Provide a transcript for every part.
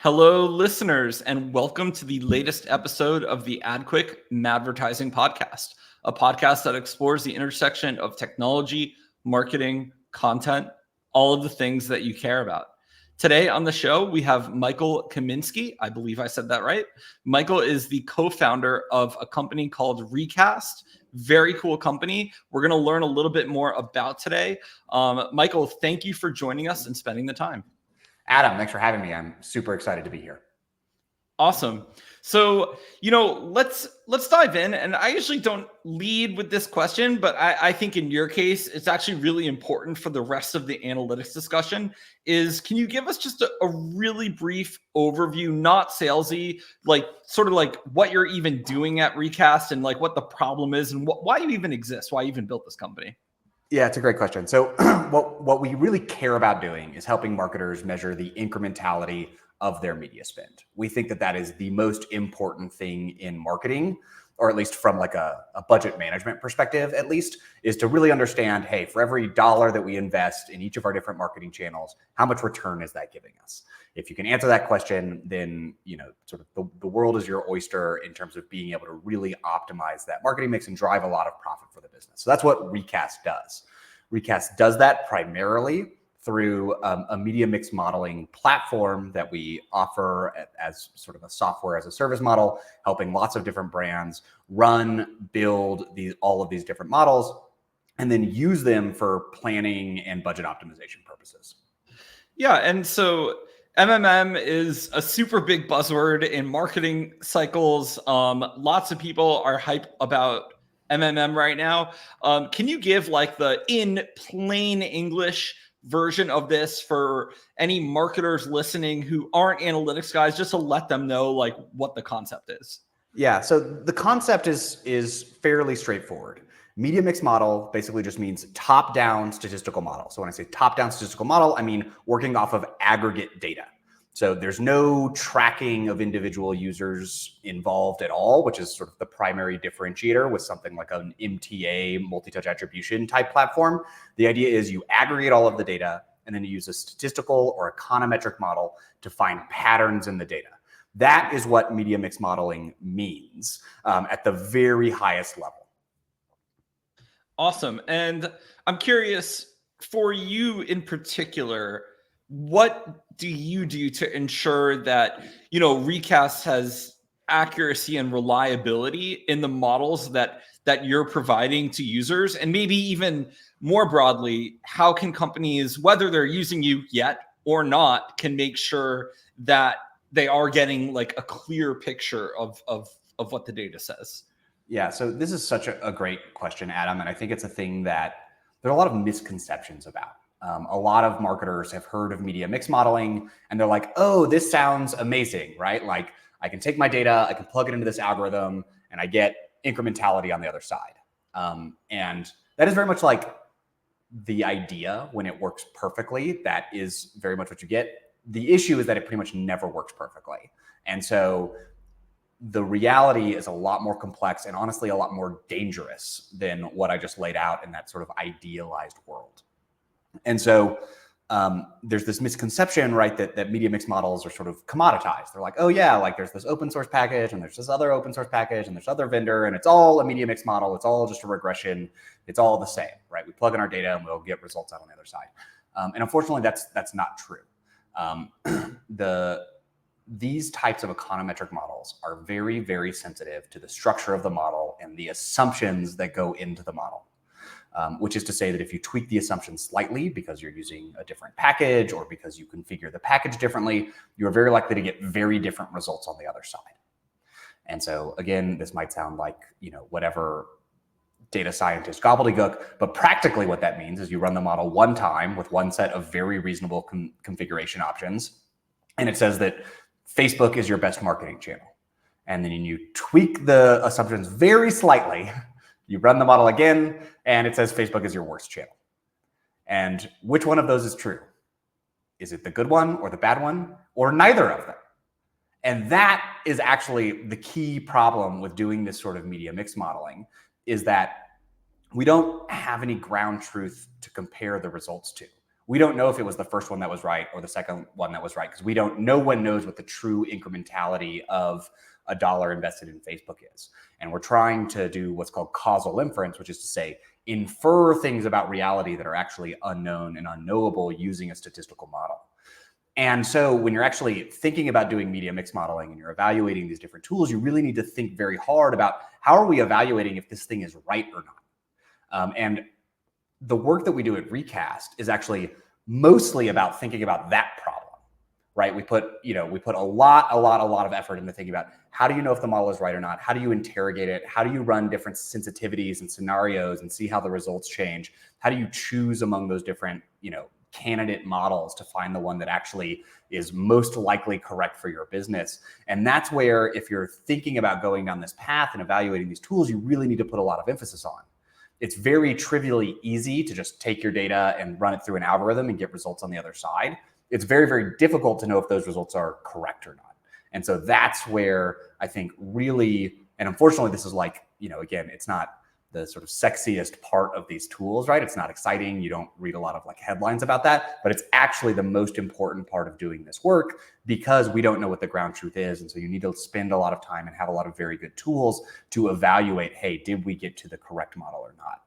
Hello, listeners, and welcome to the latest episode of the AdQuick Madvertising Podcast, a podcast that explores the intersection of technology, marketing, content, all of the things that you care about. Today on the show, we have Michael Kaminsky. I believe I said that right. Michael is the co-founder of a company called Recast. Very cool company. We're going to learn a little bit more about today. Michael, thank you for joining us and spending the time. Adam, thanks for having me. I'm super excited to be here. Awesome. So, let's dive in. And I usually don't lead with this question, but I think in your case, it's actually really important for the rest of the analytics discussion can you give us just a really brief overview, not salesy, like sort of like what you're even doing at Recast and like what the problem is and why you even exist, why you even built this company? Yeah, it's a great question. So what we really care about doing is helping marketers measure the incrementality of their media spend. We think that that is the most important thing in marketing, or at least from like a budget management perspective, at least, is to really understand, hey, for every dollar that we invest in each of our different marketing channels, how much return is that giving us? If you can answer that question, then sort of the world is your oyster in terms of being able to really optimize that marketing mix and drive a lot of profit for the business. So that's what Recast does. Recast does that primarily through a media mix modeling platform that we offer as sort of a software as a service model, helping lots of different brands build all of these different models, and then use them for planning and budget optimization purposes. Yeah, and so MMM is a super big buzzword in marketing cycles. Lots of people are hype about MMM right now. Can you give like the in plain English version of this for any marketers listening who aren't analytics guys, just to let them know like what the concept is? Yeah, so the concept is fairly straightforward. Media mix model basically just means top-down statistical model. So when I say top-down statistical model, I mean working off of aggregate data. So there's no tracking of individual users involved at all, which is sort of the primary differentiator with something like an MTA, multi-touch attribution type platform. The idea is you aggregate all of the data and then you use a statistical or econometric model to find patterns in the data. That is what media mix modeling means at the very highest level. Awesome. And I'm curious, for you in particular, what do you do to ensure that, Recast has accuracy and reliability in the models that you're providing to users? And maybe even more broadly, how can companies, whether they're using you yet or not, can make sure that they are getting like a clear picture of what the data says? Yeah, so this is such a great question, Adam. And I think it's a thing that there are a lot of misconceptions about. A lot of marketers have heard of media mix modeling and they're like, oh, this sounds amazing, right? Like I can take my data, I can plug it into this algorithm and I get incrementality on the other side. And that is very much like the idea when it works perfectly. That is very much what you get. The issue is that it pretty much never works perfectly. And so the reality is a lot more complex and honestly a lot more dangerous than what I just laid out in that sort of idealized world. And so there's this misconception, right, that media mix models are sort of commoditized. They're like, oh yeah, like there's this open source package and there's this other open source package and there's other vendor and it's all a media mix model. It's all just a regression. It's all the same, right? We plug in our data and we'll get results out on the other side. And unfortunately, that's not true. These types of econometric models are very, very sensitive to the structure of the model and the assumptions that go into the model. Which is to say that if you tweak the assumptions slightly because you're using a different package or because you configure the package differently, you're very likely to get very different results on the other side. And so again, this might sound like, whatever data scientist gobbledygook, but practically what that means is you run the model one time with one set of very reasonable configuration options. And it says that Facebook is your best marketing channel. And then you tweak the assumptions very slightly. You run the model again, and it says Facebook is your worst channel. And which one of those is true? Is it the good one or the bad one or neither of them? And that is actually the key problem with doing this sort of media mix modeling, is that we don't have any ground truth to compare the results to. We don't know if it was the first one that was right or the second one that was right, because no one knows what the true incrementality of a dollar invested in Facebook is. And we're trying to do what's called causal inference, which is to say, infer things about reality that are actually unknown and unknowable using a statistical model. And so when you're actually thinking about doing media mix modeling and you're evaluating these different tools, you really need to think very hard about how are we evaluating if this thing is right or not. And the work that we do at Recast is actually mostly about thinking about that problem, right? We put a lot of effort into thinking about how do you know if the model is right or not? How do you interrogate it? How do you run different sensitivities and scenarios and see how the results change? How do you choose among those different, candidate models to find the one that actually is most likely correct for your business? And that's where, if you're thinking about going down this path and evaluating these tools, you really need to put a lot of emphasis on. It's very trivially easy to just take your data and run it through an algorithm and get results on the other side. It's very, very difficult to know if those results are correct or not. And so that's where I think really, and unfortunately, this is like, again, it's not the sort of sexiest part of these tools, right? It's not exciting. You don't read a lot of like headlines about that, but it's actually the most important part of doing this work, because we don't know what the ground truth is. And so you need to spend a lot of time and have a lot of very good tools to evaluate, hey, did we get to the correct model or not?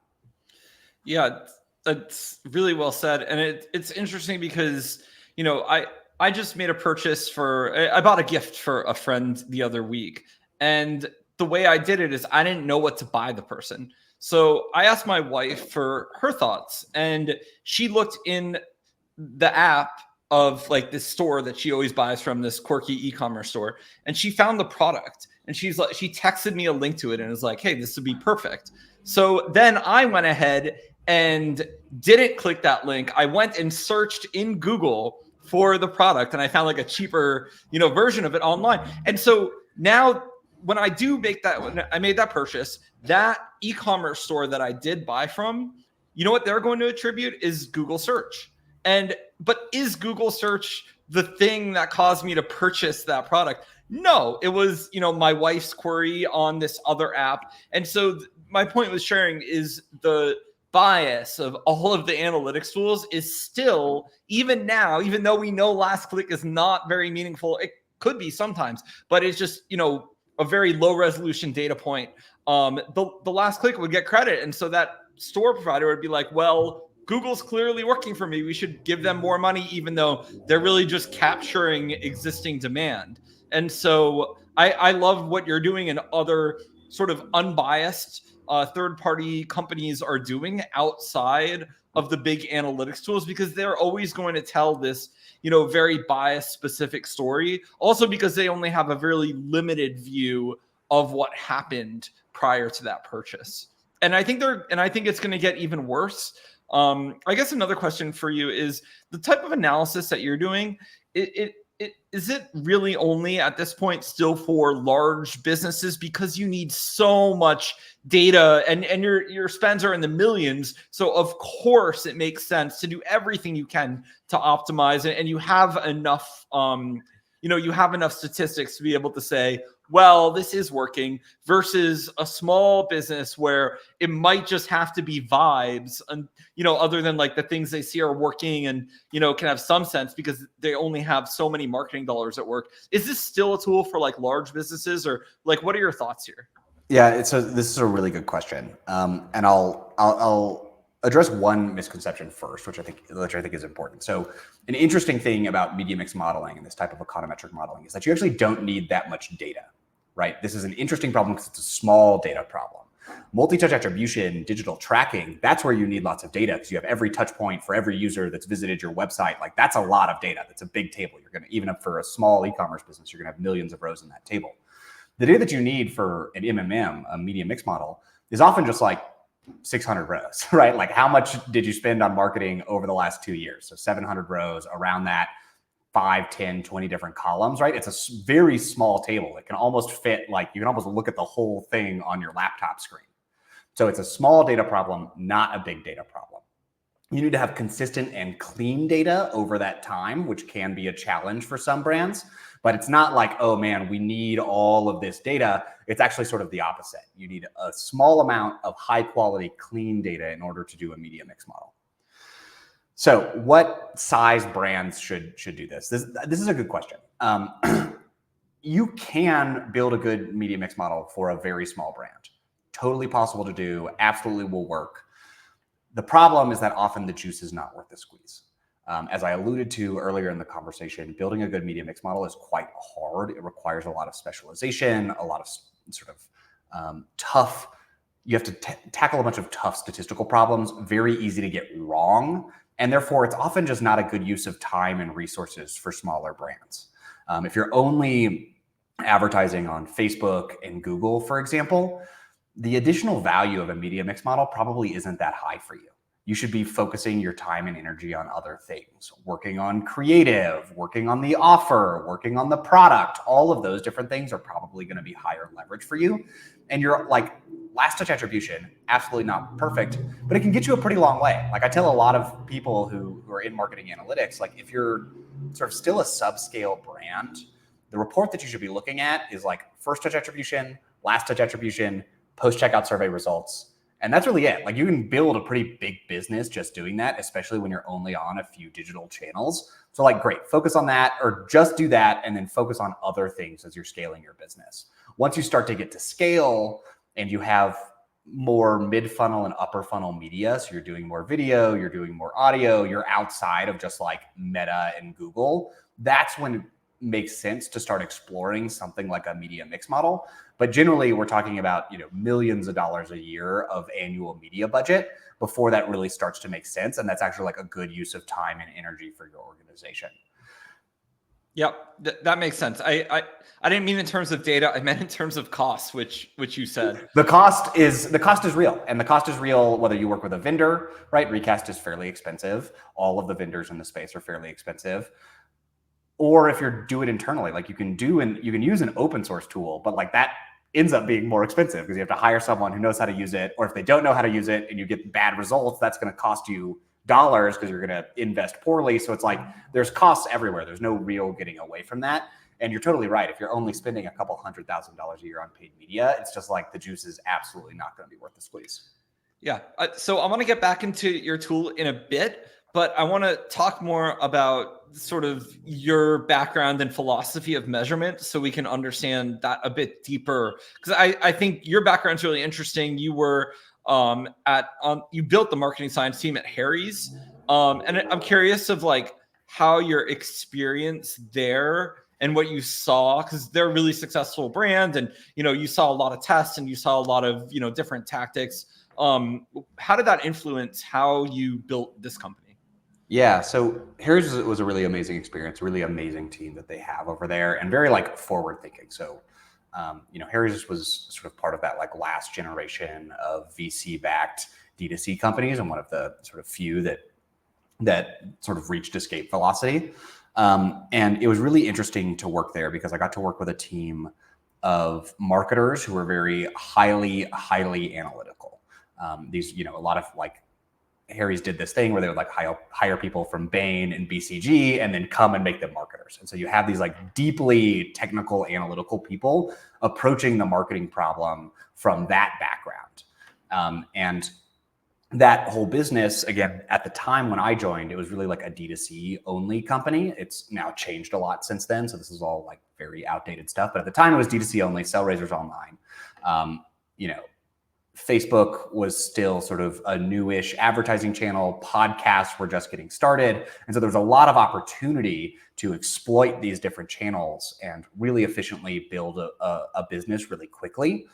Yeah, that's really well said. And it's interesting because, I just made a purchase I bought a gift for a friend the other week. And the way I did it is I didn't know what to buy the person. So I asked my wife for her thoughts, and she looked in the app of like this store that she always buys from, this quirky e-commerce store, and she found the product, and she texted me a link to it and was like, hey, this would be perfect. So then I went ahead and didn't click that link. I went and searched in Google for the product, and I found like a cheaper, version of it online. And so now when I made that purchase, that e-commerce store that I did buy from, what they're going to attribute is Google search. But is Google search the thing that caused me to purchase that product? No, it was, my wife's query on this other app. And so my point with sharing is the bias of all of the analytics tools is still, even now, even though we know last click is not very meaningful, it could be sometimes, but it's just, a very low resolution data point. The last click would get credit. And so that store provider would be like, well, Google's clearly working for me. We should give them more money, even though they're really just capturing existing demand. And so I love what you're doing and other sort of unbiased third-party companies are doing outside of the big analytics tools, because they're always going to tell this, very biased specific story. Also because they only have a very limited view of what happened prior to that purchase. And I think it's going to get even worse. I guess another question for you is the type of analysis that you're doing. Is it really only at this point still for large businesses, because you need so much data and your spends are in the millions? So of course it makes sense to do everything you can to optimize it. And you have enough, you have enough statistics to be able to say, well, this is working, versus a small business where it might just have to be vibes and, other than like the things they see are working and, can have some sense because they only have so many marketing dollars at work. Is this still a tool for like large businesses, or like, what are your thoughts here? Yeah, this is a really good question. And I'll address one misconception first, which I think is important. So an interesting thing about media mix modeling and this type of econometric modeling is that you actually don't need that much data, right? This is an interesting problem because it's a small data problem. Multi-touch attribution, digital tracking, that's where you need lots of data, because you have every touch point for every user that's visited your website. Like, that's a lot of data. That's a big table. You're going to, even up for a small e-commerce business, you're going to have millions of rows in that table. The data that you need for an MMM, a media mix model, is often just like 600 rows, right? Like, how much did you spend on marketing over the last 2 years? So 700 rows, around that, 5, 10, 20 different columns, right? It's a very small table. It can almost fit, like, you can almost look at the whole thing on your laptop screen. So it's a small data problem, not a big data problem. You need to have consistent and clean data over that time, which can be a challenge for some brands. But it's not like, oh man, we need all of this data. It's actually sort of the opposite. You need a small amount of high quality, clean data in order to do a media mix model. So what size brands should do this? This is a good question. You can build a good media mix model for a very small brand. Totally possible to do, absolutely will work. The problem is that often the juice is not worth the squeeze. As I alluded to earlier in the conversation, building a good media mix model is quite hard. It requires a lot of specialization, a lot of sort of tough, you have to tackle a bunch of tough statistical problems, very easy to get wrong. And therefore, it's often just not a good use of time and resources for smaller brands. If you're only advertising on Facebook and Google, for example, the additional value of a media mix model probably isn't that high for you. You should be focusing your time and energy on other things, working on creative, working on the offer, working on the product. All of those different things are probably going to be higher leverage for you. And you're like, last touch attribution, absolutely not perfect, but it can get you a pretty long way. Like I tell a lot of people who are in marketing analytics, like if you're sort of still a subscale brand, the report that you should be looking at is like first touch attribution, last touch attribution, post-checkout survey results. And that's really it. Like you can build a pretty big business just doing that, especially when you're only on a few digital channels. So like, great, focus on that or just do that and then focus on other things as you're scaling your business. Once you start to get to scale and you have more mid-funnel and upper funnel media, so you're doing more video, you're doing more audio, you're outside of just like Meta and Google, that's when it makes sense to start exploring something like a media mix model. But generally, we're talking about millions of dollars a year of annual media budget before that really starts to make sense. And that's actually like a good use of time and energy for your organization. Yep, that makes sense. I didn't mean in terms of data. I meant in terms of costs, which you said. The cost is real, and the cost is real whether you work with a vendor, right? Recast is fairly expensive. All of the vendors in the space are fairly expensive. Or if you're do it internally, like you can use an open source tool, but like that ends up being more expensive because you have to hire someone who knows how to use it. Or if they don't know how to use it and you get bad results, that's going to cost you dollars because you're going to invest poorly. So it's like there's costs everywhere. There's no real getting away from that. And you're totally right. If you're only spending a couple $100,000 a year on paid media, it's just like the juice is absolutely not going to be worth the squeeze. Yeah. So I want to get back into your tool in a bit, but I want to talk more about sort of your background and philosophy of measurement so we can understand that a bit deeper. Because I think your background's really interesting. You were you built the marketing science team at Harry's. And I'm curious of like how your experience there and what you saw, because they're a really successful brand and, you saw a lot of tests and you saw a lot of, different tactics. How did that influence how you built this company? Yeah, so Harry's was a really amazing experience, really amazing team that they have over there and very like forward thinking. So, Harry's was sort of part of that like last generation of VC backed D2C companies and one of the sort of few that sort of reached escape velocity. And it was really interesting to work there because I got to work with a team of marketers who were very highly analytical. These, a lot of like Harry's did this thing where they would like hire people from Bain and BCG and then come and make them marketers. And so you have these like deeply technical analytical people approaching the marketing problem from that background. And that whole business, again, at the time when I joined, it was really like a D2C only company. It's now changed a lot since then. So this is all like very outdated stuff. But at the time it was D2C only, sell razors online. Facebook was still sort of a newish advertising channel. Podcasts were just getting started. And so there was a lot of opportunity to exploit these different channels and really efficiently build a business really quickly.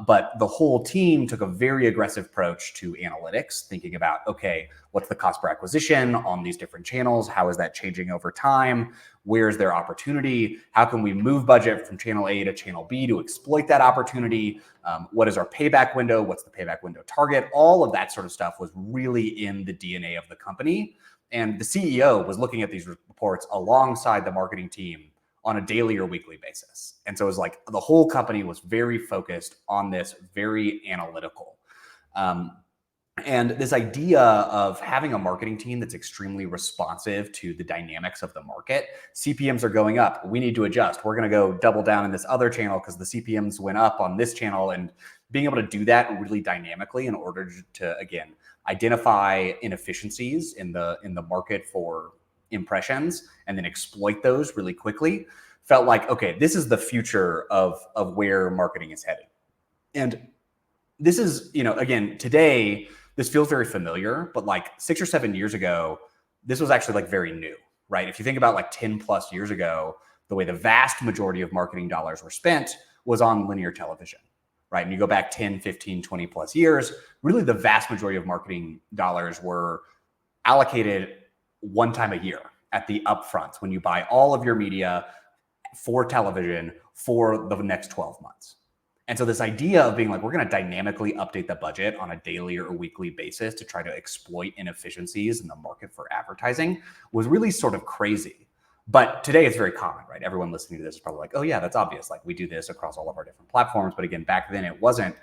But the whole team took a very aggressive approach to analytics, thinking about, okay, what's the cost per acquisition on these different channels? How is that changing over time? Where's their opportunity? How can we move budget from channel A to channel B to exploit that opportunity? What is our payback window? What's the payback window target? All of that sort of stuff was really in the DNA of the company. And the CEO was looking at these reports alongside the marketing team on a daily or weekly basis. And so it was like the whole company was very focused on this, very analytical. And this idea of having a marketing team that's extremely responsive to the dynamics of the market. CPMs are going up. We need to adjust. We're going to go double down in this other channel because the CPMs went up on this channel. And being able to do that really dynamically in order to, again, identify inefficiencies in the market for impressions and then exploit those really quickly, felt like, okay, this is the future of where marketing is headed. And this is, again, today, this feels very familiar, but like 6 or 7 years ago, this was actually like very new, right? If you think about like 10 plus years ago, the way the vast majority of marketing dollars were spent was on linear television, right? And you go back 10, 15, 20 plus years, really the vast majority of marketing dollars were allocated one time a year at the upfronts when you buy all of your media for television for the next 12 months. And so this idea of being like, we're going to dynamically update the budget on a daily or a weekly basis to try to exploit inefficiencies in the market for advertising was really sort of crazy. But today it's very common, right? Everyone listening to this is probably like, oh yeah, that's obvious. Like we do this across all of our different platforms. But again, back then it wasn't.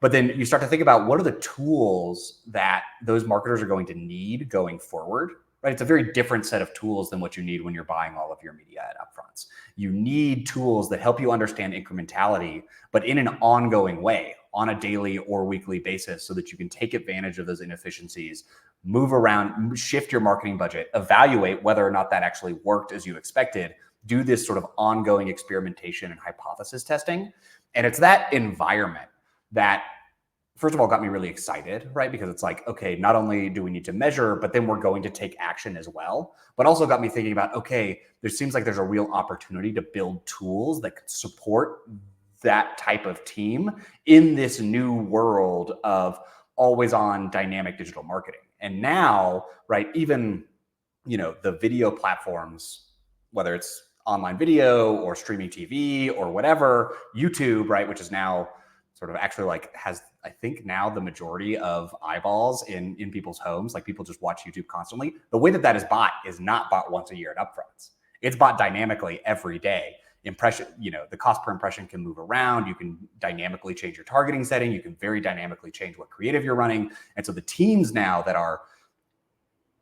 But then you start to think about what are the tools that those marketers are going to need going forward, right? It's a very different set of tools than what you need when you're buying all of your media at upfronts. You need tools that help you understand incrementality, but in an ongoing way, on a daily or weekly basis, so that you can take advantage of those inefficiencies, move around, shift your marketing budget, evaluate whether or not that actually worked as you expected, do this sort of ongoing experimentation and hypothesis testing. And it's that environment that, first of all, got me really excited, right? Because it's like, okay, not only do we need to measure, but then we're going to take action as well. But also got me thinking about, okay, there seems like there's a real opportunity to build tools that could support that type of team in this new world of always on dynamic digital marketing. And now, right, even, the video platforms, whether it's online video or streaming TV or whatever, YouTube, right, which is now sort of actually like has, I think now the majority of eyeballs in people's homes, like people just watch YouTube constantly. The way that is bought is not bought once a year at upfronts. It's bought dynamically every day. Impression, the cost per impression can move around. You can dynamically change your targeting setting. You can very dynamically change what creative you're running. And so the teams now that are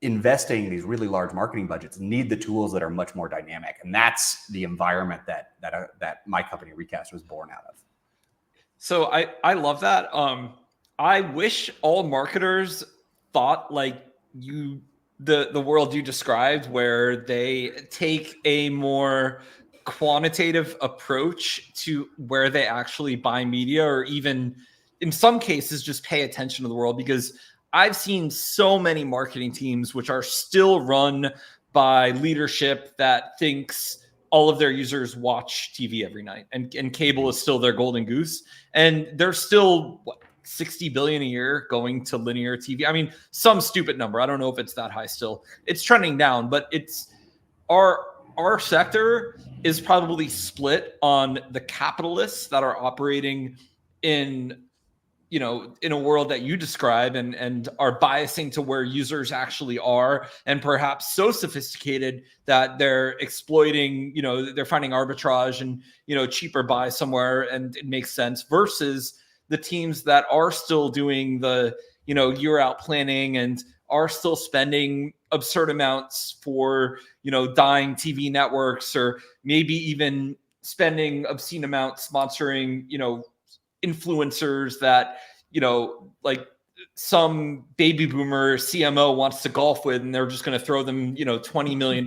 investing these really large marketing budgets need the tools that are much more dynamic. And that's the environment that my company Recast was born out of. So I love that. I wish all marketers thought like the world you described, where they take a more quantitative approach to where they actually buy media, or even in some cases just pay attention to the world. Because I've seen so many marketing teams which are still run by leadership that thinks all of their users watch TV every night, and cable is still their golden goose. And they're still 60 billion a year going to linear TV. I mean, some stupid number. I don't know if it's that high still. It's trending down, but it's our sector is probably split on the capitalists that are operating in a world that you describe, and are biasing to where users actually are, and perhaps so sophisticated that they're exploiting, they're finding arbitrage and, cheaper buy somewhere, and it makes sense, versus the teams that are still doing the, year out planning and are still spending absurd amounts for, dying TV networks, or maybe even spending obscene amounts sponsoring, influencers that, like some baby boomer CMO wants to golf with, and they're just going to throw them, $20 million,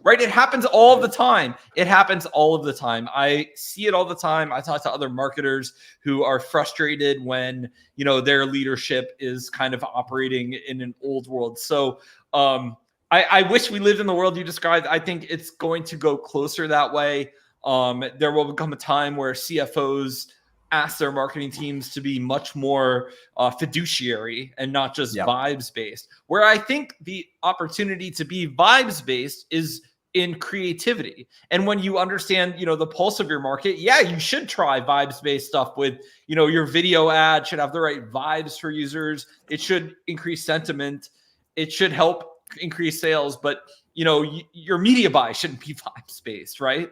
right? It happens all the time. It happens all of the time. I see it all the time. I talk to other marketers who are frustrated when, their leadership is kind of operating in an old world. So I wish we lived in the world you described. I think it's going to go closer that way. There will become a time where CFOs ask their marketing teams to be much more fiduciary and not just vibes based, where I think the opportunity to be vibes based is in creativity. And when you understand, the pulse of your market, you should try vibes based stuff with, your video ad should have the right vibes for users. It should increase sentiment. It should help increase sales, but your media buy shouldn't be vibes based, right?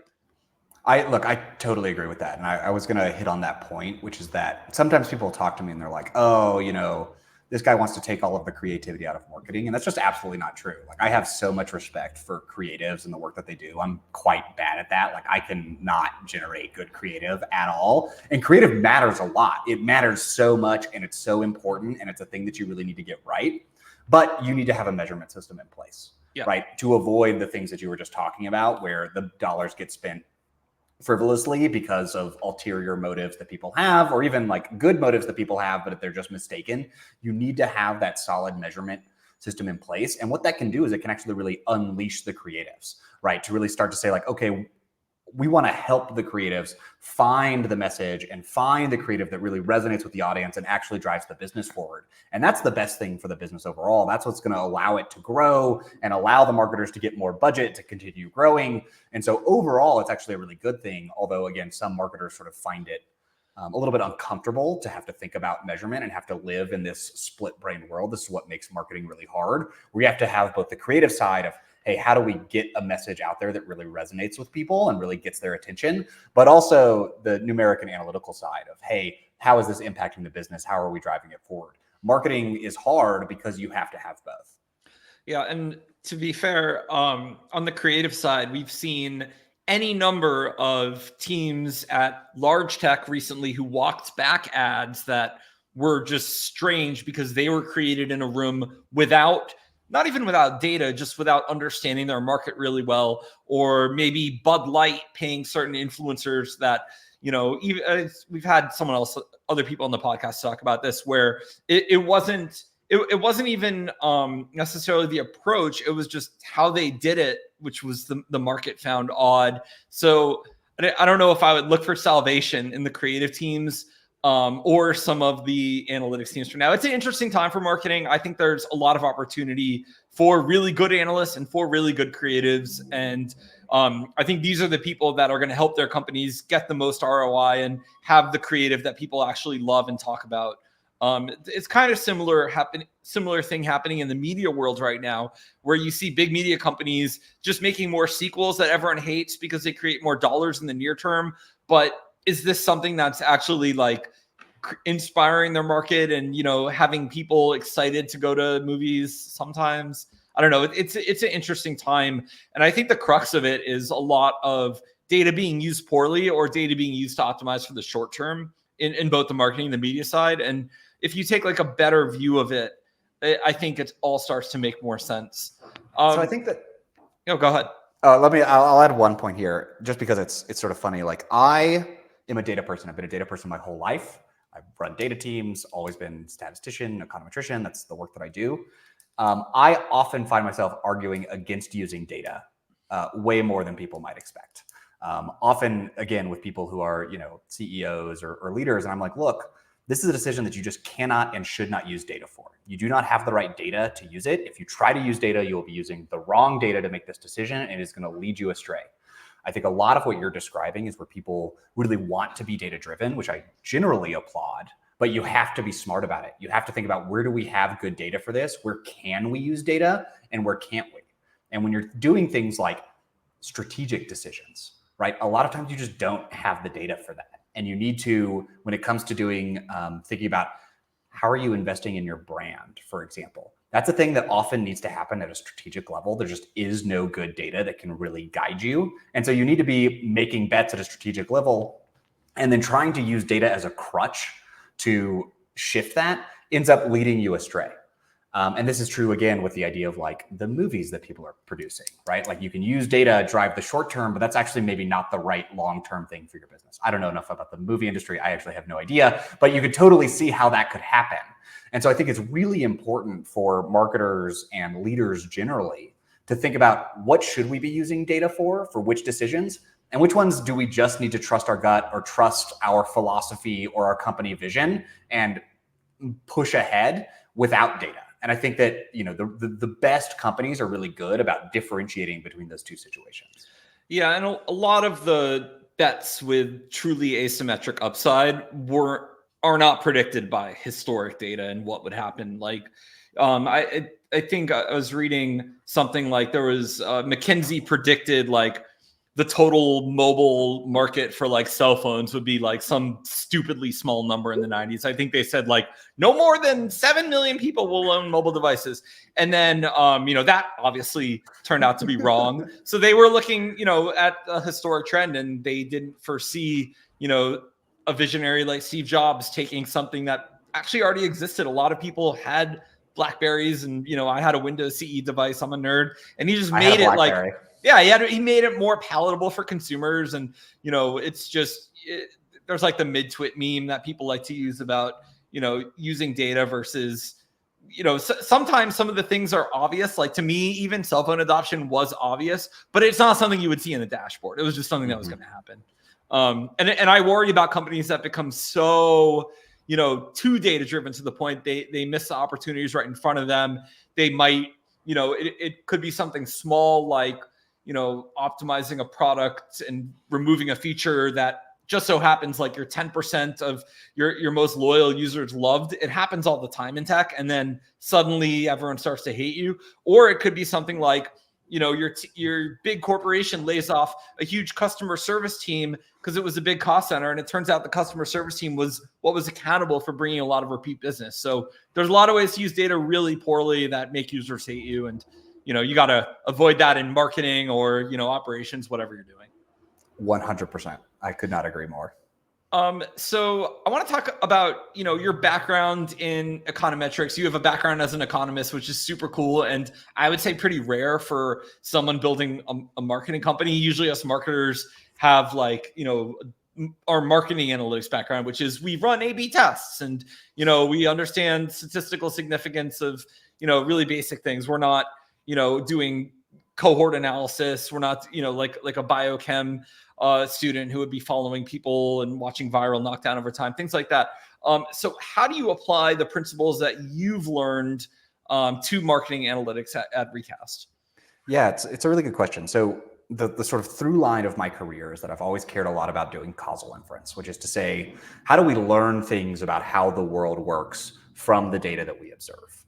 I totally agree with that. And I was going to hit on that point, which is that sometimes people talk to me and they're like, oh, this guy wants to take all of the creativity out of marketing. And that's just absolutely not true. Like, I have so much respect for creatives and the work that they do. I'm quite bad at that. Like, I can not generate good creative at all. And creative matters a lot. It matters so much, and it's so important, and it's a thing that you really need to get right. But you need to have a measurement system in place, right? To avoid the things that you were just talking about, where the dollars get spent frivolously because of ulterior motives that people have, or even like good motives that people have, but if they're just mistaken. You need to have that solid measurement system in place. And what that can do is it can actually really unleash the creatives, right? To really start to say like, okay, we want to help the creatives find the message and find the creative that really resonates with the audience and actually drives the business forward. And that's the best thing for the business overall. That's what's going to allow it to grow and allow the marketers to get more budget to continue growing. And so overall, it's actually a really good thing. Although, again, some marketers sort of find it a little bit uncomfortable to have to think about measurement and have to live in this split brain world. This is what makes marketing really hard. We have to have both the creative side of, hey, how do we get a message out there that really resonates with people and really gets their attention? But also the numeric and analytical side of, hey, how is this impacting the business? How are we driving it forward? Marketing is hard because you have to have both. Yeah, and to be fair, on the creative side, we've seen any number of teams at large tech recently who walked back ads that were just strange because they were created in a room not even without data, just without understanding their market really well, or maybe Bud Light paying certain influencers that, even we've had other people on the podcast talk about this, where it wasn't even necessarily the approach. It was just how they did it, which was the market found odd. So I don't know if I would look for salvation in the creative teams or some of the analytics teams for now. It's an interesting time for marketing. I think there's a lot of opportunity for really good analysts and for really good creatives. And I think these are the people that are going to help their companies get the most ROI and have the creative that people actually love and talk about. It's kind of similar thing happening in the media world right now, where you see big media companies just making more sequels that everyone hates because they create more dollars in the near term. But is this something that's actually like inspiring their market and, having people excited to go to movies sometimes? I don't know. It's an interesting time. And I think the crux of it is a lot of data being used poorly or data being used to optimize for the short term in both the marketing and the media side. And if you take like a better view of it, I think it all starts to make more sense. So I think that, go ahead. I'll add one point here, just because it's sort of funny. Like, I am a data person. I've been a data person my whole life. I've run data teams, always been statistician, econometrician. That's the work that I do. I often find myself arguing against using data way more than people might expect. Often, again, with people who are, CEOs or leaders. And I'm like, look, this is a decision that you just cannot and should not use data for. You do not have the right data to use it. If you try to use data, you will be using the wrong data to make this decision, and it's going to lead you astray. I think a lot of what you're describing is where people really want to be data-driven, which I generally applaud, but you have to be smart about it. You have to think about, where do we have good data for this? Where can we use data, and where can't we? And when you're doing things like strategic decisions, right? A lot of times you just don't have the data for that. And you need to, when it comes to doing, thinking about how are you investing in your brand, for example, that's a thing that often needs to happen at a strategic level. There just is no good data that can really guide you. And so you need to be making bets at a strategic level, and then trying to use data as a crutch to shift that ends up leading you astray. And this is true, again, with the idea of like the movies that people are producing, right? Like, you can use data, drive the short term, but that's actually maybe not the right long-term thing for your business. I don't know enough about the movie industry. I actually have no idea, but you could totally see how that could happen. And so I think it's really important for marketers and leaders generally to think about, what should we be using data for which decisions, and which ones do we just need to trust our gut or trust our philosophy or our company vision and push ahead without data. And I think that, the best companies are really good about differentiating between those two situations. Yeah, and a lot of the bets with truly asymmetric upside are not predicted by historic data and what would happen. Like, I think I was reading something like there was McKinsey predicted like the total mobile market for like cell phones would be like some stupidly small number in the 90s. I think they said like no more than 7 million people will own mobile devices. And then, that obviously turned out to be wrong. So they were looking, at a historic trend, and they didn't foresee, a visionary like Steve Jobs taking something that actually already existed. A lot of people had Blackberries, and, I had a Windows CE device. I'm a nerd. And he just made it like, yeah, he made it more palatable for consumers. And, it's just, there's like the mid-twit meme that people like to use about, using data versus, sometimes some of the things are obvious. Like to me, even cell phone adoption was obvious, but it's not something you would see in a dashboard. It was just something that was going to happen. And I worry about companies that become so, too data driven to the point they miss the opportunities right in front of them. They might, it could be something small like, optimizing a product and removing a feature that just so happens like your 10% of your most loyal users loved. It happens all the time in tech. And then suddenly everyone starts to hate you. Or it could be something like, your big corporation lays off a huge customer service team because it was a big cost center. And it turns out the customer service team was what was accountable for bringing a lot of repeat business. So there's a lot of ways to use data really poorly that make users hate you. And, you got to avoid that in marketing or, operations, whatever you're doing. 100%. I could not agree more. So I want to talk about, your background in econometrics. You have a background as an economist, which is super cool. And I would say pretty rare for someone building a marketing company. Usually us marketers have like, our marketing analytics background, which is we run A/B tests and, we understand statistical significance of, really basic things. We're not, doing cohort analysis. We're not, like a biochem student who would be following people and watching viral knockdown over time, things like that. So how do you apply the principles that you've learned to marketing analytics at Recast? Yeah, it's a really good question. So the sort of through line of my career is that I've always cared a lot about doing causal inference, which is to say, how do we learn things about how the world works from the data that we observe?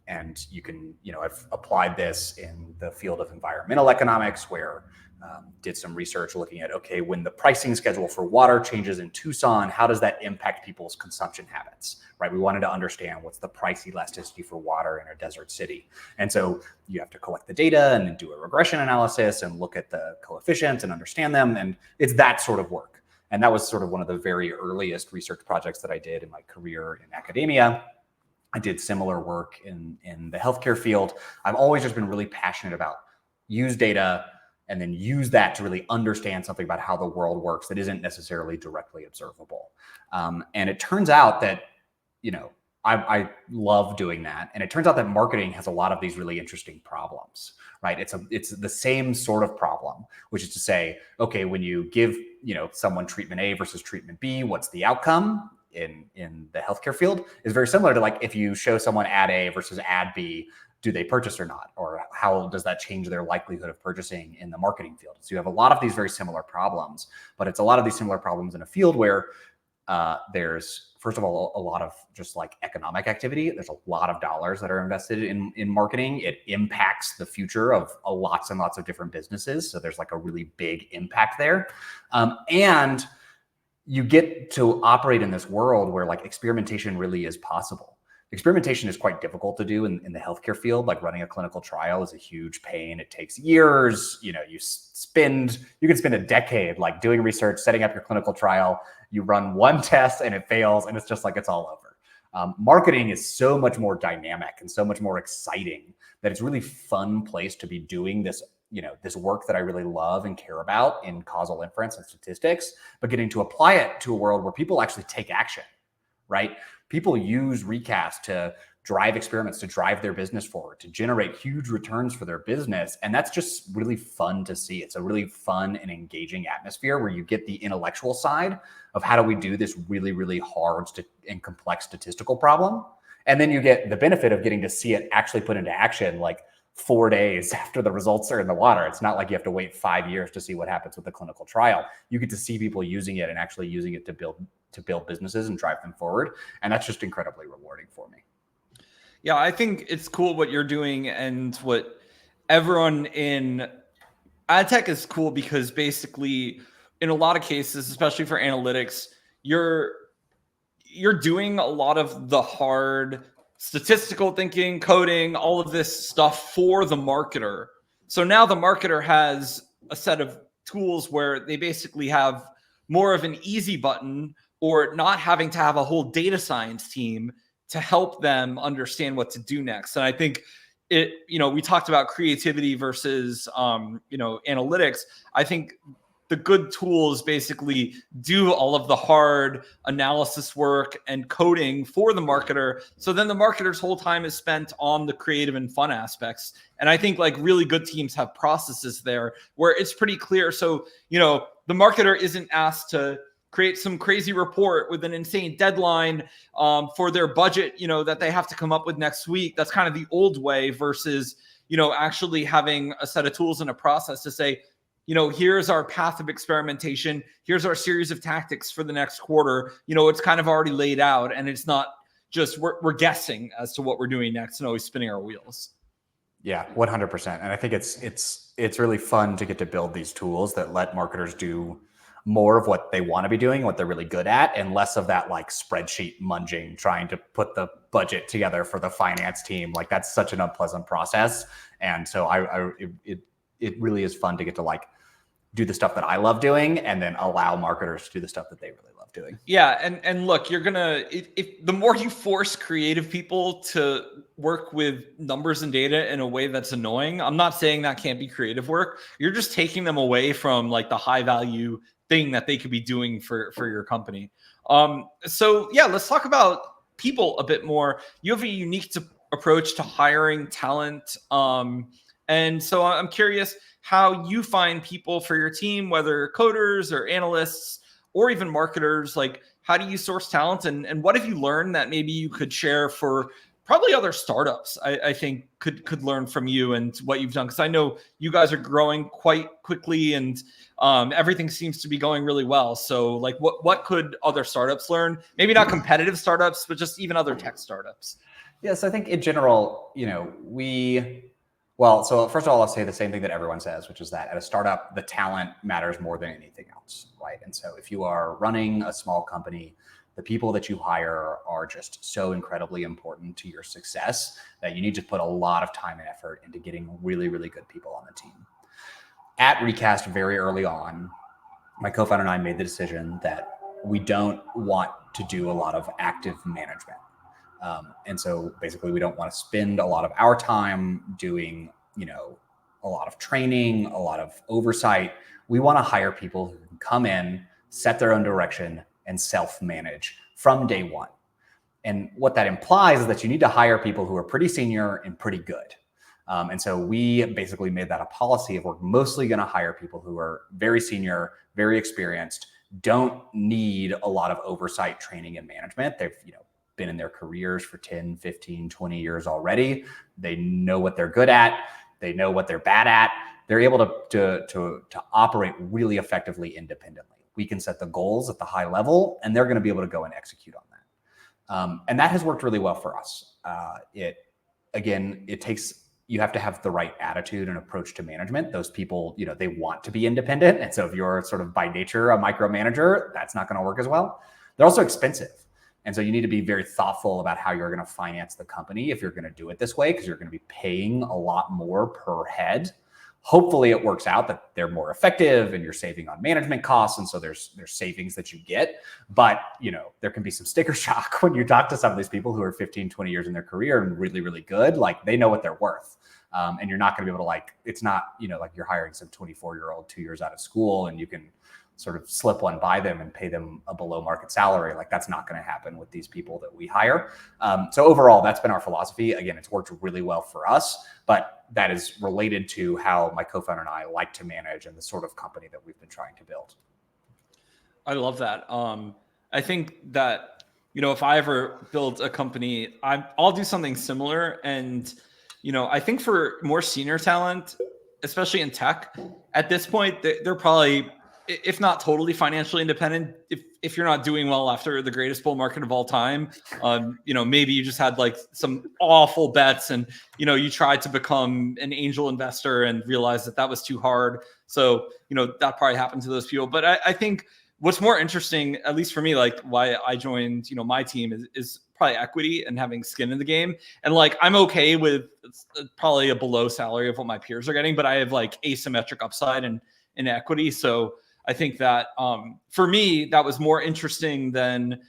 And you can, I've applied this in the field of environmental economics, where did some research looking at, okay, when the pricing schedule for water changes in Tucson, how does that impact people's consumption habits, right? We wanted to understand what's the price elasticity for water in a desert city. And so you have to collect the data and then do a regression analysis and look at the coefficients and understand them. And it's that sort of work. And that was sort of one of the very earliest research projects that I did in my career in academia. I did similar work in the healthcare field. I've always just been really passionate about use data and then use that to really understand something about how the world works that isn't necessarily directly observable. And it turns out that, I love doing that. And it turns out that marketing has a lot of these really interesting problems, right? It's the same sort of problem, which is to say, okay, when you give, someone treatment A versus treatment B, what's the outcome? In the healthcare field is very similar to like if you show someone ad A versus ad B, do they purchase or not? Or how does that change their likelihood of purchasing in the marketing field? So you have a lot of these very similar problems, but it's a lot of these similar problems in a field where there's, first of all, a lot of just like economic activity. There's a lot of dollars that are invested in marketing. It impacts the future of lots and lots of different businesses. So there's like a really big impact there. And you get to operate in this world where like experimentation really is possible. Experimentation is quite difficult to do in the healthcare field. Like running a clinical trial is a huge pain. It takes years. You can spend a decade like doing research, setting up your clinical trial. You run one test and it fails, and it's just like it's all over. Marketing is so much more dynamic and so much more exciting that it's a really fun place to be doing this. This work that I really love and care about in causal inference and statistics, but getting to apply it to a world where people actually take action, right? People use Recast to drive experiments, to drive their business forward, to generate huge returns for their business. And that's just really fun to see. It's a really fun and engaging atmosphere where you get the intellectual side of how do we do this really, really hard and complex statistical problem. And then you get the benefit of getting to see it actually put into action like 4 days after the results are in the water. It's not like you have to wait 5 years to see what happens with the clinical trial. You get to see people using it and actually using it to build businesses and drive them forward. And that's just incredibly rewarding for me. Yeah, I think it's cool what you're doing and what everyone in ad tech is cool because basically in a lot of cases, especially for analytics, you're doing a lot of the hard statistical thinking, coding, all of this stuff for the marketer. So now the marketer has a set of tools where they basically have more of an easy button, or not having to have a whole data science team to help them understand what to do next. And I think we talked about creativity versus, analytics. I think the good tools basically do all of the hard analysis work and coding for the marketer. So then the marketer's whole time is spent on the creative and fun aspects. And I think like really good teams have processes there where it's pretty clear. So, the marketer isn't asked to create some crazy report with an insane deadline for their budget, that they have to come up with next week. That's kind of the old way versus, actually having a set of tools and a process to say, here's our path of experimentation. Here's our series of tactics for the next quarter. It's kind of already laid out, and it's not just we're guessing as to what we're doing next and always spinning our wheels. Yeah, 100%. And I think it's really fun to get to build these tools that let marketers do more of what they want to be doing, what they're really good at, and less of that like spreadsheet munging, trying to put the budget together for the finance team. Like that's such an unpleasant process. And so it really is fun to get to like do the stuff that I love doing and then allow marketers to do the stuff that they really love doing. Yeah. And look, you're if the more you force creative people to work with numbers and data in a way that's annoying, I'm not saying that can't be creative work. You're just taking them away from like the high value thing that they could be doing for your company. So yeah, let's talk about people a bit more. You have a unique approach to hiring talent. And so I'm curious how you find people for your team, whether coders or analysts or even marketers. Like, how do you source talent, and what have you learned that maybe you could share for probably other startups? I think could learn from you and what you've done, because I know you guys are growing quite quickly and everything seems to be going really well. So like what could other startups learn? Maybe not competitive startups, but just even other tech startups. Yeah, so I think in general, so first of all, I'll say the same thing that everyone says, which is that at a startup, the talent matters more than anything else, right? And so if you are running a small company, the people that you hire are just so incredibly important to your success that you need to put a lot of time and effort into getting really, really good people on the team. At Recast, very early on, my co-founder and I made the decision that we don't want to do a lot of active management. And so basically we don't want to spend a lot of our time doing, a lot of training, a lot of oversight. We want to hire people who can come in, set their own direction, and self-manage from day one. And what that implies is that you need to hire people who are pretty senior and pretty good. And so we basically made that a policy of we're mostly going to hire people who are very senior, very experienced, don't need a lot of oversight, training, and management. They've, been in their careers for 10, 15, 20 years already. They know what they're good at. They know what they're bad at. They're able to operate really effectively independently. We can set the goals at the high level, and they're going to be able to go and execute on that. And that has worked really well for us. You have to have the right attitude and approach to management. Those people, they want to be independent. And so if you're sort of by nature a micromanager, that's not going to work as well. They're also expensive. And so you need to be very thoughtful about how you're going to finance the company if you're going to do it this way, because you're going to be paying a lot more per head. Hopefully it works out that they're more effective and you're saving on management costs. And so there's savings that you get. But, there can be some sticker shock when you talk to some of these people who are 15, 20 years in their career and really, really good. Like they know what they're worth. And you're not going to be able to it's not, like you're hiring some 24-year-old 2 years out of school and you can sort of slip one by them and pay them a below market salary. Like that's not going to happen with these people that we hire. So overall, that's been our philosophy. Again, it's worked really well for us, but that is related to how my co-founder and I like to manage and the sort of company that we've been trying to build. I love that. I think that, if I ever build a company, I'll do something similar. And, I think for more senior talent, especially in tech, at this point, they're probably, if not totally financially independent, if you're not doing well after the greatest bull market of all time, maybe you just had like some awful bets and, you tried to become an angel investor and realized that was too hard. So, that probably happened to those people. But I think what's more interesting, at least for me, like why I joined, my team is probably equity and having skin in the game. And like, I'm okay with probably a below salary of what my peers are getting, but I have like asymmetric upside in equity. So I think that for me, that was more interesting than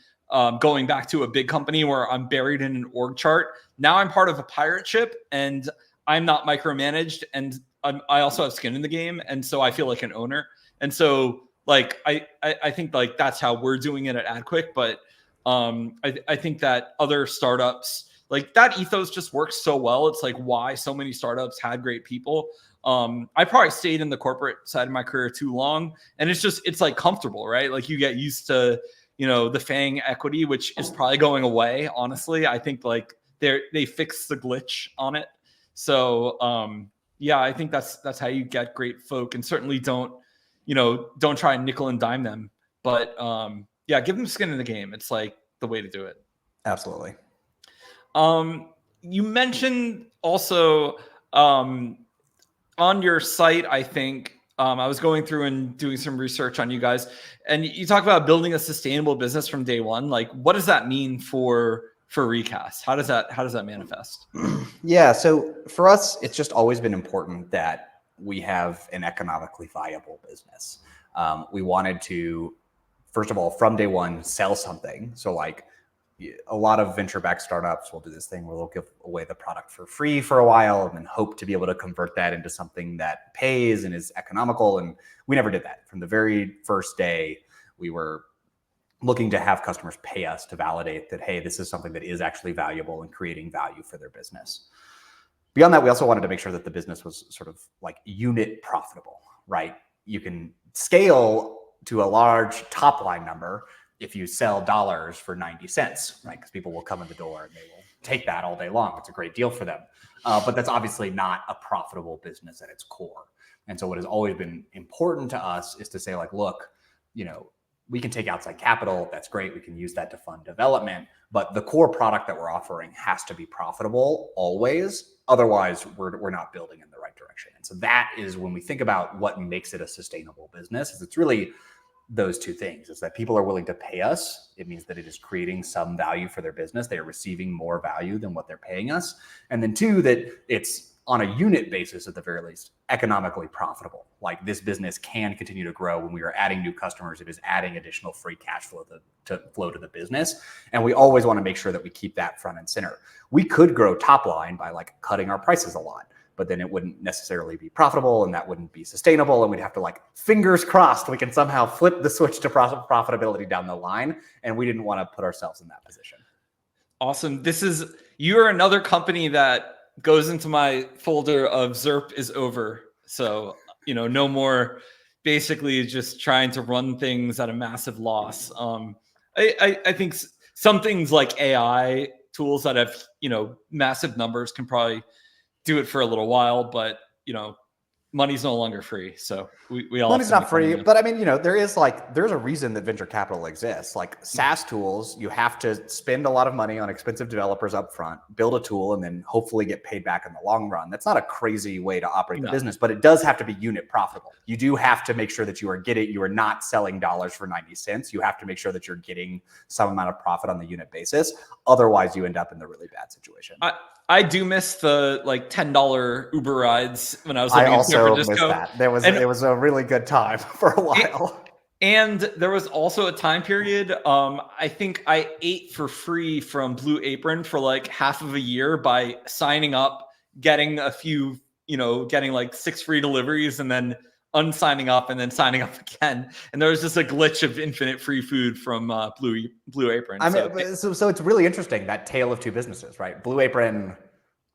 going back to a big company where I'm buried in an org chart. Now I'm part of a pirate ship and I'm not micromanaged, and I also have skin in the game. And so I feel like an owner. And so like, I think like that's how we're doing it at AdQuick. But I think that other startups, like that ethos just works so well. It's like why so many startups had great people. I probably stayed in the corporate side of my career too long, and it's like comfortable, right? Like you get used to, the FANG equity, which is probably going away. Honestly, I think like they fixed the glitch on it. So yeah, I think that's how you get great folk, and certainly don't try and nickel and dime them, but yeah, give them skin in the game. It's like the way to do it. Absolutely. You mentioned also on your site, I think I was going through and doing some research on you guys, and you talk about building a sustainable business from day one. Like, what does that mean for Recast? How does that manifest? Yeah. So for us, it's just always been important that we have an economically viable business. We wanted to, first of all, from day one, sell something. So like a lot of venture-backed startups will do this thing where they'll give away the product for free for a while and then hope to be able to convert that into something that pays and is economical. And we never did that. From the very first day, we were looking to have customers pay us to validate that, hey, this is something that is actually valuable and creating value for their business. Beyond that, we also wanted to make sure that the business was sort of like unit profitable, right? You can scale to a large top line number if you sell dollars for 90 cents, right? Because people will come in the door and they will take that all day long. It's a great deal for them. But that's obviously not a profitable business at its core. And so what has always been important to us is to say like, look, we can take outside capital. That's great. We can use that to fund development. But the core product that we're offering has to be profitable always. Otherwise, we're not building in the right direction. And so that is when we think about what makes it a sustainable business, is it's really those two things. Is that people are willing to pay us. It means that it is creating some value for their business. They are receiving more value than what they're paying us. And then two, that it's on a unit basis, at the very least, economically profitable. Like this business can continue to grow when we are adding new customers. It is adding additional free cash flow to the business. And we always want to make sure that we keep that front and center. We could grow top line by like cutting our prices a lot, but then it wouldn't necessarily be profitable and that wouldn't be sustainable. And we'd have to like, fingers crossed, we can somehow flip the switch to profitability down the line. And we didn't want to put ourselves in that position. Awesome. You're another company that goes into my folder of ZERP is over. So, no more basically just trying to run things at a massive loss. I think some things like AI tools that have, massive numbers can probably do it for a little while, but, money's no longer free. So we all money's not free, but I mean, there's a reason that venture capital exists. Like SaaS tools, you have to spend a lot of money on expensive developers up front, build a tool, and then hopefully get paid back in the long run. That's not a crazy way to operate the business, but it does have to be unit profitable. You do have to make sure that you are not selling dollars for 90 cents. You have to make sure that you're getting some amount of profit on the unit basis. Otherwise, you end up in the really bad situation. I do miss the like $10 Uber rides when I was living in San Francisco. Missed that. It was a really good time for a while. And there was also a time period. I think I ate for free from Blue Apron for like half of a year by signing up, getting a few, getting like 6 free deliveries, and then unsigning up and then signing up again. And there was just a glitch of infinite free food from Blue Apron. So it's really interesting, that tale of two businesses, right? Blue Apron,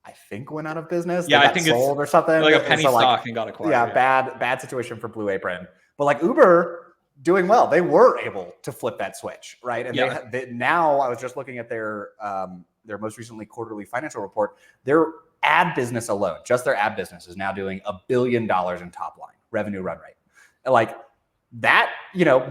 I think, went out of business. Yeah, I think sold or something. Like a penny stock and got acquired. Yeah, bad situation for Blue Apron. But like Uber doing well, they were able to flip that switch, right? And they now, I was just looking at their most recently quarterly financial report. Their ad business alone, just their ad business, is now doing $1 billion in top line revenue run rate. Like that,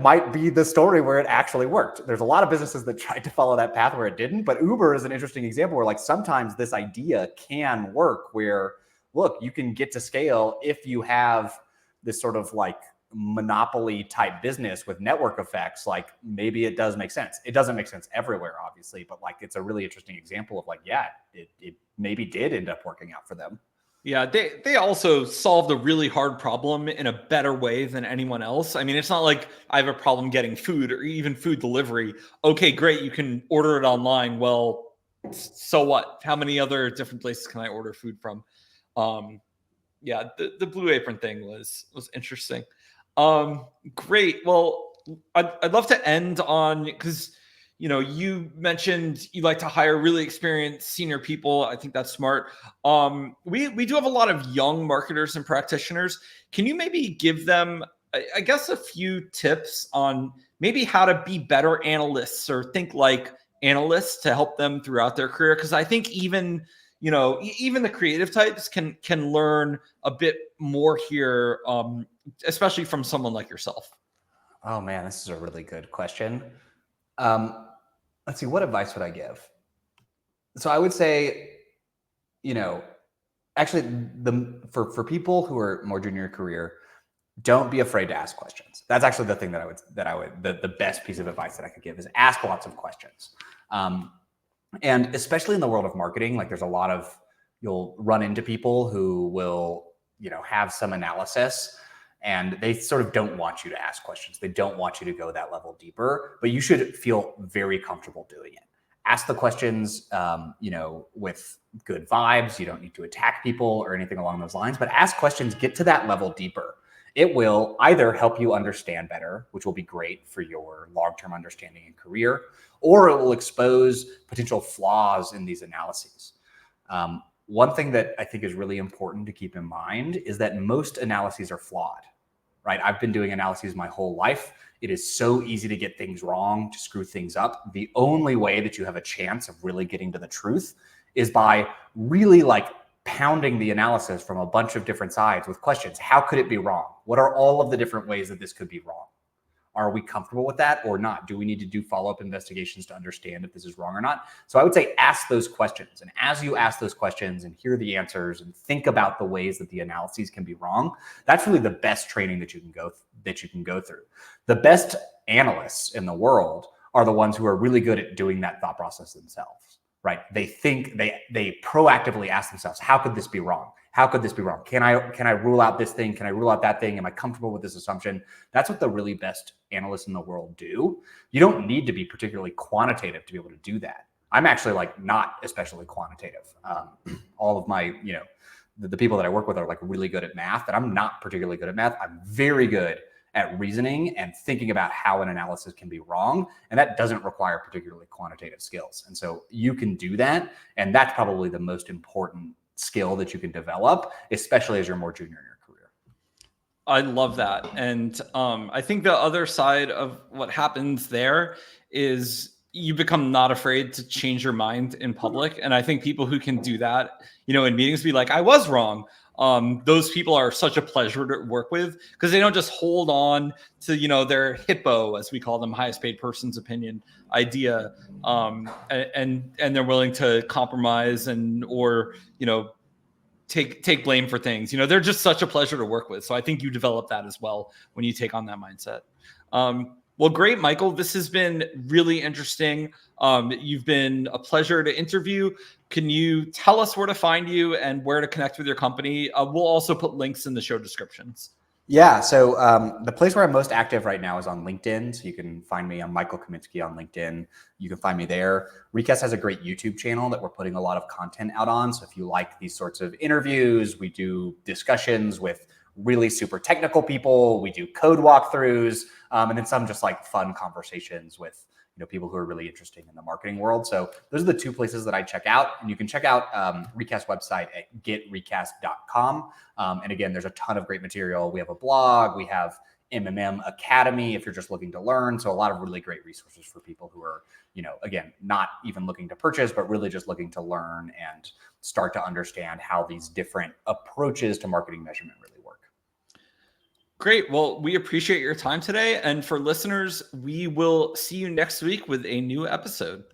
might be the story where it actually worked. There's a lot of businesses that tried to follow that path where it didn't, but Uber is an interesting example where like sometimes this idea can work where, look, you can get to scale if you have, this sort of like monopoly type business with network effects, like maybe it does make sense. It doesn't make sense everywhere, obviously, but like it's a really interesting example of like, yeah, it maybe did end up working out for them. Yeah, they also solved a really hard problem in a better way than anyone else. I mean, it's not like I have a problem getting food or even food delivery. Okay, great, you can order it online. Well, so what? How many other different places can I order food from? Yeah, the Blue Apron thing was interesting. Great. Well, I'd love to end on, because you mentioned you like to hire really experienced senior people. I think that's smart. We do have a lot of young marketers and practitioners. Can you maybe give them, I guess, a few tips on maybe how to be better analysts or think like analysts to help them throughout their career? Because I think even the creative types can learn a bit more here, especially from someone like yourself. Oh man, this is a really good question. Let's see, what advice would I give? So I would say, actually, for people who are more junior career, don't be afraid to ask questions. That's actually the thing the best piece of advice that I could give is ask lots of questions. And especially in the world of marketing, like you'll run into people who will, have some analysis and they sort of don't want you to ask questions. They don't want you to go that level deeper, but you should feel very comfortable doing it. Ask the questions, with good vibes. You don't need to attack people or anything along those lines, but ask questions, get to that level deeper. It will either help you understand better, which will be great for your long-term understanding and career, or it will expose potential flaws in these analyses. One thing that I think is really important to keep in mind is that most analyses are flawed, right? I've been doing analyses my whole life. It is so easy to get things wrong, to screw things up. The only way that you have a chance of really getting to the truth is by really like pounding the analysis from a bunch of different sides with questions. How could it be wrong? What are all of the different ways that this could be wrong? Are we comfortable with that or not? Do we need to do follow-up investigations to understand if this is wrong or not? So I would say ask those questions. And as you ask those questions and hear the answers and think about the ways that the analyses can be wrong, that's really the best training that you can go through. The best analysts in the world are the ones who are really good at doing that thought process themselves, right? They think, they proactively ask themselves, how could this be wrong? How could this be wrong? Can I rule out this thing? Can I rule out that thing? Am I comfortable with this assumption? That's what the really best analysts in the world do. You don't need to be particularly quantitative to be able to do that. I'm actually like not especially quantitative. All of my, the people that I work with are like really good at math, and I'm not particularly good at math. I'm very good at reasoning and thinking about how an analysis can be wrong. And that doesn't require particularly quantitative skills. And so you can do that. And that's probably the most important skill that you can develop, especially as you're more junior in your career. I love that. And I think the other side of what happens there is you become not afraid to change your mind in public. And I think people who can do that, in meetings, be like, I was wrong. Those people are such a pleasure to work with because they don't just hold on to, their hippo, as we call them, highest paid person's opinion idea. And they're willing to compromise or take blame for things. They're just such a pleasure to work with. So I think you develop that as well when you take on that mindset. Well, great, Michael. This has been really interesting. You've been a pleasure to interview. Can you tell us where to find you and where to connect with your company? We'll also put links in the show descriptions. Yeah. So the place where I'm most active right now is on LinkedIn. So you can find me. I'm Michael Kaminsky on LinkedIn. You can find me there. Recast has a great YouTube channel that we're putting a lot of content out on. So if you like these sorts of interviews, we do discussions with really super technical people. We do code walkthroughs, and then some just like fun conversations with people who are really interested in the marketing world. So those are the two places that I check out. And you can check out Recast website at getrecast.com. And again, there's a ton of great material. We have a blog. We have MMM Academy if you're just looking to learn. So a lot of really great resources for people who are, again, not even looking to purchase, but really just looking to learn and start to understand how these different approaches to marketing measurement really work. Great. Well, we appreciate your time today. And for listeners, we will see you next week with a new episode.